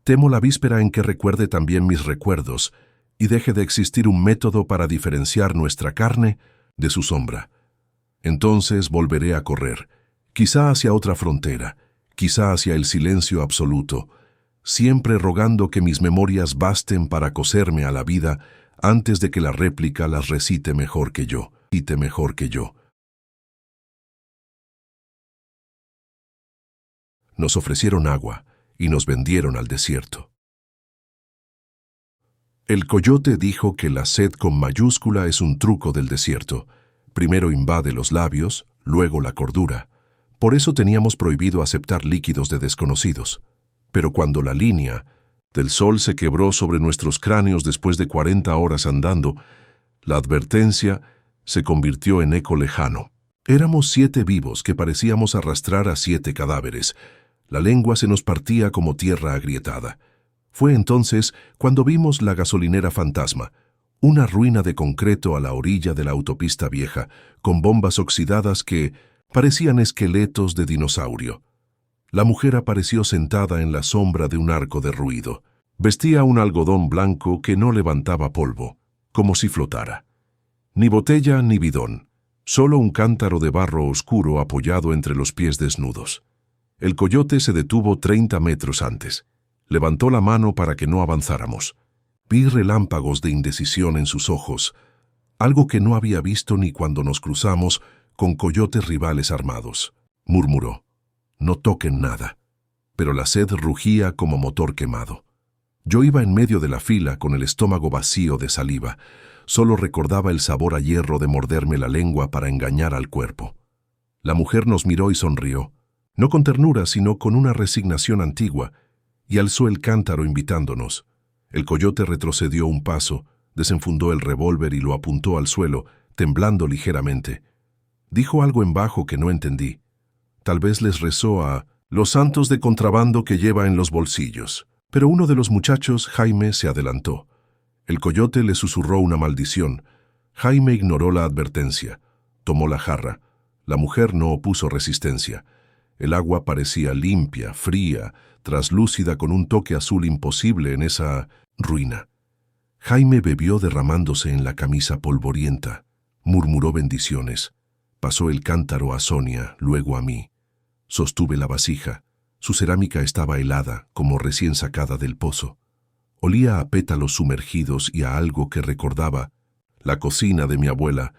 Speaker 1: Temo la víspera en que recuerde también mis recuerdos y deje de existir un método para diferenciar nuestra carne de su sombra. Entonces volveré a correr, quizá hacia otra frontera, quizá hacia el silencio absoluto, siempre rogando que mis memorias basten para coserme a la vida antes de que la réplica las recite mejor que yo. Nos ofrecieron agua y nos vendieron al desierto. El coyote dijo que la sed con mayúscula es un truco del desierto. Primero invade los labios, luego la cordura. Por eso teníamos prohibido aceptar líquidos de desconocidos. Pero cuando la línea del sol se quebró sobre nuestros cráneos después de 40 horas andando, la advertencia se convirtió en eco lejano. Éramos 7 vivos que parecíamos arrastrar a 7 cadáveres. La lengua se nos partía como tierra agrietada. Fue entonces cuando vimos la gasolinera fantasma, una ruina de concreto a la orilla de la autopista vieja, con bombas oxidadas que parecían esqueletos de dinosaurio. La mujer apareció sentada en la sombra de un arco derruido. Vestía un algodón blanco que no levantaba polvo, como si flotara. Ni botella ni bidón, solo un cántaro de barro oscuro apoyado entre los pies desnudos. El coyote se detuvo 30 metros antes. Levantó la mano para que no avanzáramos. Vi relámpagos de indecisión en sus ojos, algo que no había visto ni cuando nos cruzamos con coyotes rivales armados. Murmuró: «No toquen nada». pero la sed rugía como motor quemado. Yo iba en medio de la fila con el estómago vacío de saliva. Solo recordaba el sabor a hierro de morderme la lengua para engañar al cuerpo. La mujer nos miró y sonrió, no con ternura, sino con una resignación antigua, y alzó el cántaro invitándonos. El coyote retrocedió un paso, desenfundó el revólver y lo apuntó al suelo, temblando ligeramente. Dijo algo en bajo que no entendí. Tal vez les rezó a los santos de contrabando que lleva en los bolsillos. Pero uno de los muchachos, Jaime, se adelantó. El coyote le susurró una maldición. Jaime ignoró la advertencia. Tomó la jarra. La mujer no opuso resistencia. El agua parecía limpia, fría, traslúcida con un toque azul imposible en esa ruina. Jaime bebió derramándose en la camisa polvorienta. Murmuró bendiciones. Pasó el cántaro a Sonia, luego a mí. Sostuve la vasija. Su cerámica estaba helada, como recién sacada del pozo. Olía a pétalos sumergidos y a algo que recordaba la cocina de mi abuela,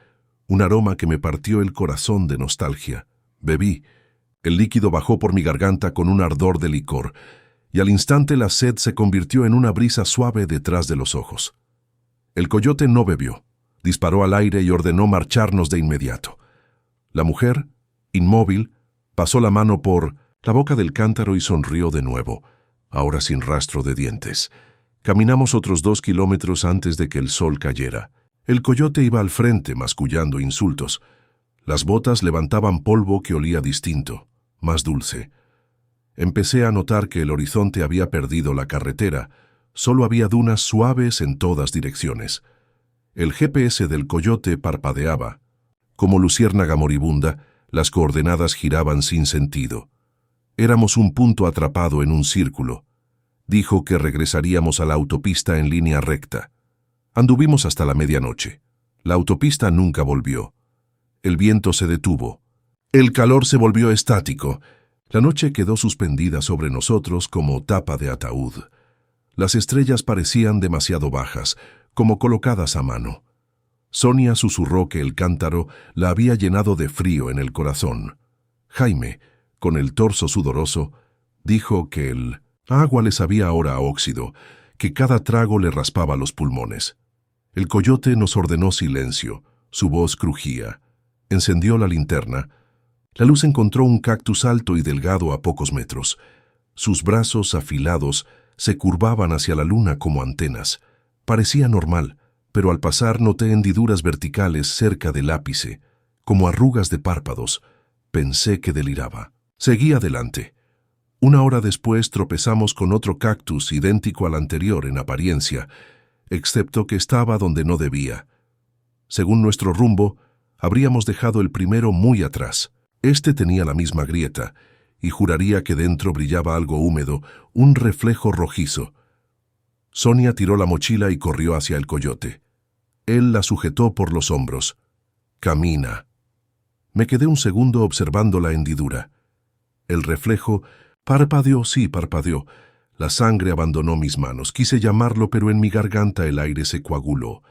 Speaker 1: un aroma que me partió el corazón de nostalgia. Bebí. El líquido bajó por mi garganta con un ardor de licor, y al instante la sed se convirtió en una brisa suave detrás de los ojos. El coyote no bebió. Disparó al aire y ordenó marcharnos de inmediato. La mujer, inmóvil, pasó la mano por la boca del cántaro y sonrió de nuevo, ahora sin rastro de dientes. Caminamos otros 2 kilómetros antes de que el sol cayera. El coyote iba al frente, mascullando insultos. Las botas levantaban polvo que olía distinto, más dulce. Empecé a notar que el horizonte había perdido la carretera. Solo había dunas suaves en todas direcciones. El GPS del coyote parpadeaba. Como luciérnaga moribunda, las coordenadas giraban sin sentido. Éramos un punto atrapado en un círculo. Dijo que regresaríamos a la autopista en línea recta. Anduvimos hasta la medianoche. La autopista nunca volvió. El viento se detuvo. El calor se volvió estático. La noche quedó suspendida sobre nosotros como tapa de ataúd. Las estrellas parecían demasiado bajas, como colocadas a mano. Sonia susurró que el cántaro la había llenado de frío en el corazón. Jaime, con el torso sudoroso, dijo que el agua le sabía ahora a óxido, que cada trago le raspaba los pulmones. El coyote nos ordenó silencio, su voz crujía. Encendió la linterna. La luz encontró un cactus alto y delgado a pocos metros. Sus brazos afilados se curvaban hacia la luna como antenas. Parecía normal, pero al pasar noté hendiduras verticales cerca del ápice, como arrugas de párpados. Pensé que deliraba. Seguí adelante. 1 hora después tropezamos con otro cactus idéntico al anterior en apariencia, excepto que estaba donde no debía. Según nuestro rumbo, habríamos dejado el primero muy atrás. Este tenía la misma grieta, y juraría que dentro brillaba algo húmedo, un reflejo rojizo. Sonia tiró la mochila y corrió hacia el coyote. Él la sujetó por los hombros. «Camina». Me quedé un segundo observando la hendidura. El reflejo parpadeó, sí parpadeó. La sangre abandonó mis manos. Quise llamarlo, pero en mi garganta el aire se coaguló.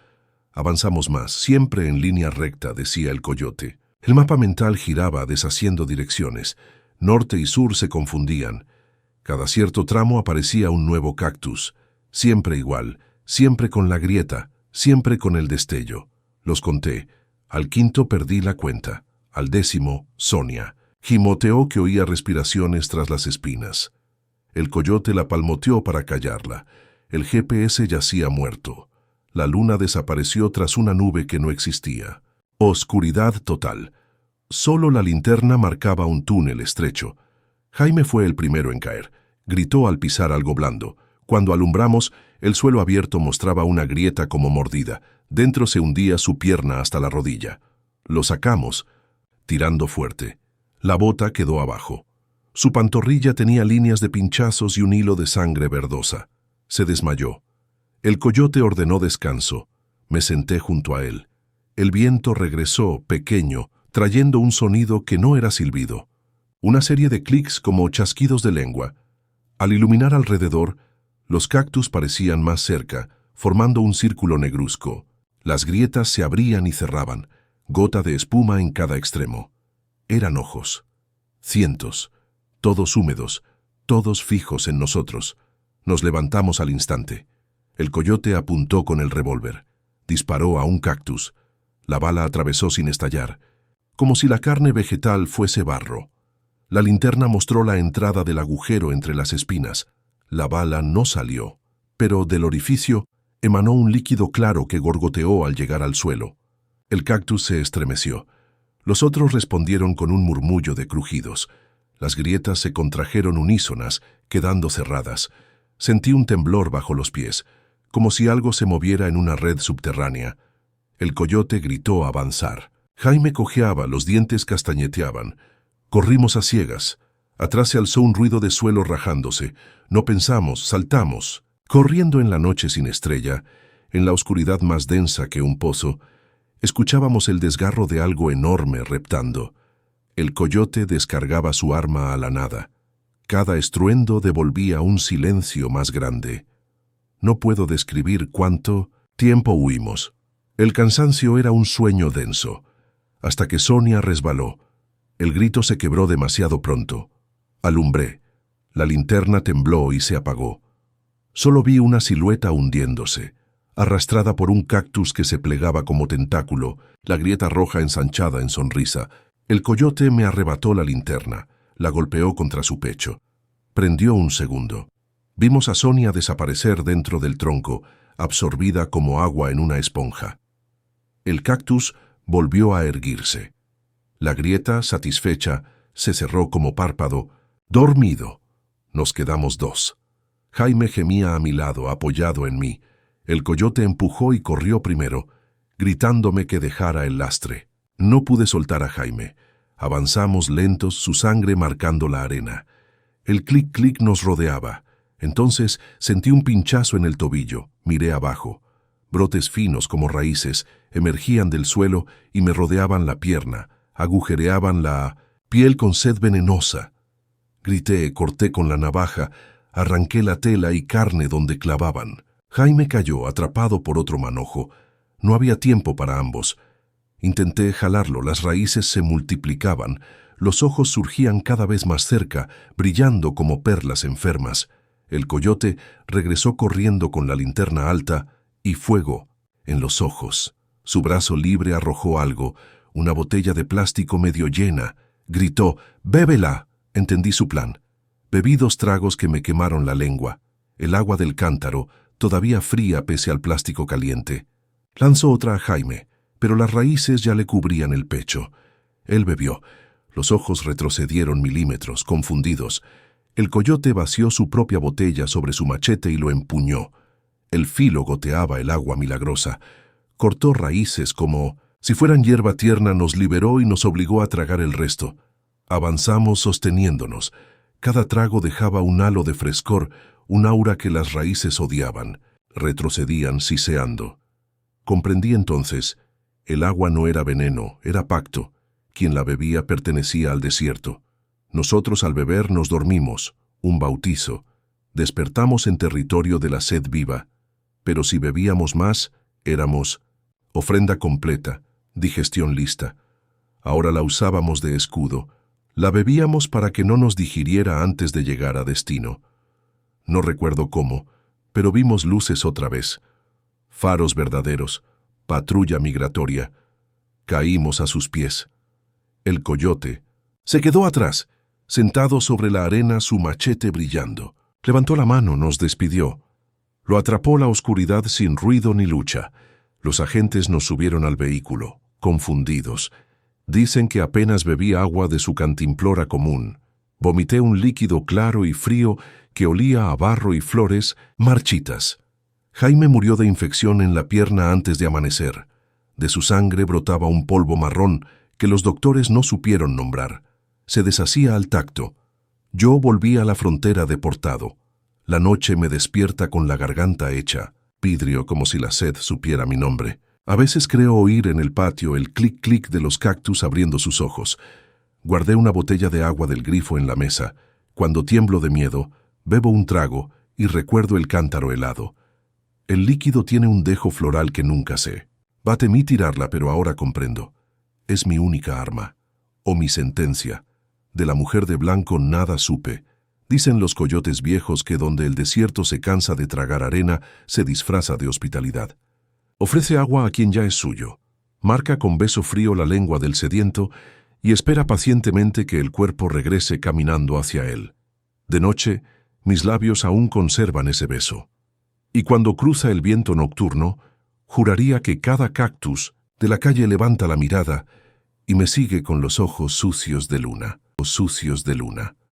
Speaker 1: Avanzamos más, siempre en línea recta, decía el coyote. El mapa mental giraba, deshaciendo direcciones. Norte y sur se confundían. Cada cierto tramo aparecía un nuevo cactus. Siempre igual, siempre con la grieta, siempre con el destello. Los conté. Al 5º perdí la cuenta. Al 10º, Sonia. Gimoteó que oía respiraciones tras las espinas. El coyote la palmoteó para callarla. El GPS yacía muerto. La luna desapareció tras una nube que no existía. Oscuridad total. Solo la linterna marcaba un túnel estrecho. Jaime fue el primero en caer. Gritó al pisar algo blando. Cuando alumbramos, el suelo abierto mostraba una grieta como mordida. Dentro se hundía su pierna hasta la rodilla. Lo sacamos, tirando fuerte. La bota quedó abajo. Su pantorrilla tenía líneas de pinchazos y un hilo de sangre verdosa. Se desmayó. El coyote ordenó descanso. Me senté junto a él. El viento regresó, pequeño, trayendo un sonido que no era silbido. Una serie de clics como chasquidos de lengua. Al iluminar alrededor, los cactus parecían más cerca, formando un círculo negruzco. Las grietas se abrían y cerraban, gota de espuma en cada extremo. Eran ojos. Cientos, todos húmedos, todos fijos en nosotros. Nos levantamos al instante. El coyote apuntó con el revólver. Disparó a un cactus. La bala atravesó sin estallar, como si la carne vegetal fuese barro. La linterna mostró la entrada del agujero entre las espinas. La bala no salió, pero del orificio emanó un líquido claro que gorgoteó al llegar al suelo. El cactus se estremeció. Los otros respondieron con un murmullo de crujidos. Las grietas se contrajeron unísonas, quedando cerradas. Sentí un temblor bajo los pies, como si algo se moviera en una red subterránea. El coyote gritó avanzar. Jaime cojeaba, los dientes castañeteaban. Corrimos a ciegas. Atrás se alzó un ruido de suelo rajándose. No pensamos, saltamos. Corriendo en la noche sin estrella, en la oscuridad más densa que un pozo, escuchábamos el desgarro de algo enorme reptando. El coyote descargaba su arma a la nada. Cada estruendo devolvía un silencio más grande. No puedo describir cuánto tiempo huimos. El cansancio era un sueño denso, hasta que Sonia resbaló. El grito se quebró demasiado pronto. Alumbré. La linterna tembló y se apagó. Solo vi una silueta hundiéndose, arrastrada por un cactus que se plegaba como tentáculo, la grieta roja ensanchada en sonrisa. El coyote me arrebató la linterna, la golpeó contra su pecho. Prendió un segundo. Vimos a Sonia desaparecer dentro del tronco, absorbida como agua en una esponja. El cactus volvió a erguirse. La grieta, satisfecha, se cerró como párpado. Dormido. Nos quedamos dos. Jaime gemía a mi lado, apoyado en mí. El coyote empujó y corrió primero, gritándome que dejara el lastre. No pude soltar a Jaime. Avanzamos lentos, su sangre marcando la arena. El clic-clic nos rodeaba. Entonces sentí un pinchazo en el tobillo. Miré abajo. Brotes finos como raíces emergían del suelo y me rodeaban la pierna, agujereaban la piel con sed venenosa. Grité, corté con la navaja, arranqué la tela y carne donde clavaban. Jaime cayó, atrapado por otro manojo. No había tiempo para ambos. Intenté jalarlo, las raíces se multiplicaban, los ojos surgían cada vez más cerca, brillando como perlas enfermas. El coyote regresó corriendo con la linterna alta y fuego en los ojos. Su brazo libre arrojó algo, una botella de plástico medio llena. Gritó, «¡Bébela!». Entendí su plan. Bebí 2 tragos que me quemaron la lengua. El agua del cántaro, todavía fría pese al plástico caliente. Lanzó otra a Jaime, pero las raíces ya le cubrían el pecho. Él bebió. Los ojos retrocedieron milímetros, confundidos. El coyote vació su propia botella sobre su machete y lo empuñó. El filo goteaba el agua milagrosa. Cortó raíces como si fueran hierba tierna, nos liberó y nos obligó a tragar el resto. Avanzamos sosteniéndonos. Cada trago dejaba un halo de frescor, un aura que las raíces odiaban. Retrocedían siseando. Comprendí entonces, el agua no era veneno, era pacto. Quien la bebía pertenecía al desierto. Nosotros al beber nos dormimos, un bautizo. Despertamos en territorio de la sed viva. Pero si bebíamos más, éramos ofrenda completa, digestión lista. Ahora la usábamos de escudo. La bebíamos para que no nos digiriera antes de llegar a destino. No recuerdo cómo, pero vimos luces otra vez. Faros verdaderos, patrulla migratoria. Caímos a sus pies. El coyote se quedó atrás, sentado sobre la arena, su machete brillando. Levantó la mano, nos despidió. Lo atrapó la oscuridad sin ruido ni lucha. Los agentes nos subieron al vehículo, confundidos. Dicen que apenas bebí agua de su cantimplora común. Vomité un líquido claro y frío que olía a barro y flores marchitas. Jaime murió de infección en la pierna antes de amanecer. De su sangre brotaba un polvo marrón que los doctores no supieron nombrar. Se deshacía al tacto. Yo volví a la frontera deportado. La noche me despierta con la garganta hecha vidrio, como si la sed supiera mi nombre. A veces creo oír en el patio el clic-clic de los cactus abriendo sus ojos. Guardé una botella de agua del grifo en la mesa. Cuando tiemblo de miedo, bebo un trago y recuerdo el cántaro helado. El líquido tiene un dejo floral que nunca sé. Temí tirarla, pero ahora comprendo. Es mi única arma, o mi sentencia. De la mujer de blanco nada supe. Dicen los coyotes viejos que donde el desierto se cansa de tragar arena, se disfraza de hospitalidad. Ofrece agua a quien ya es suyo, marca con beso frío la lengua del sediento y espera pacientemente que el cuerpo regrese caminando hacia él. De noche, mis labios aún conservan ese beso. Y cuando cruza el viento nocturno, juraría que cada cactus de la calle levanta la mirada y me sigue con los ojos sucios de luna.